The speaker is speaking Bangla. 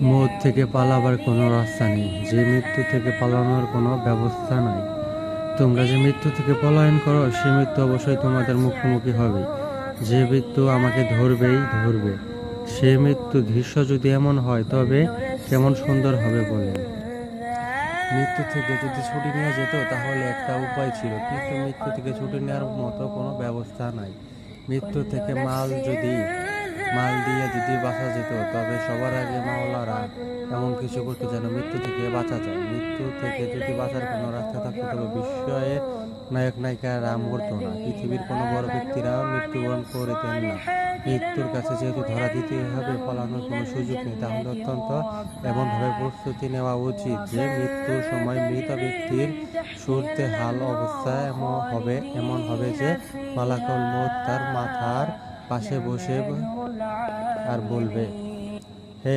মৌত থেকে পালাবার কোনো রাস্তা নেই, যে মৃত্যু থেকে পালানোর কোনো ব্যবস্থা নাই। তোমরা যে মৃত্যু থেকে পলায়ন করো, সে মৃত্যু অবশ্যই তোমাদের মুখোমুখি হবে। যে মৃত্যু আমাকে ধরবেই ধরবে। সে মৃত্যু দৃশ্য যদি এমন হয়, তবে কেমন সুন্দর হবে বলেন। মৃত্যু থেকে যদি ছুটি নেওয়া যেত তাহলে একটা উপায় ছিল, কিন্তু মৃত্যু থেকে ছুটি নেওয়ার মতো কোনো ব্যবস্থা নাই। মৃত্যু থেকে মাল দিয়ে যদি বাঁচা যেত, তবে সবার আগে মাওলারা এমন কিছু করতে যেন মৃত্যু থেকে বাঁচা যায়। মৃত্যু থেকে যদি বাঁচার কোনো রাস্তা থাকতো, তবে বিশ্বের নায়ক নায়িকারা মরতো না, পৃথিবীর কোনো বড় ব্যক্তিরাও মৃত্যুবরণ করতেন না। মৃত্যুর কাছে যেহেতু ধরা দিতেই হবে, পালানোর কোনো সুযোগ নেই, তাহলে অত্যন্ত এমনভাবে প্রস্তুতি নেওয়া উচিত যে মৃত্যুর সময় মৃত ব্যক্তির সুরতে হাল অবস্থা এমন হবে যে মালাকুল মউত তার মাথার পাশে বসে আর বলবে, হে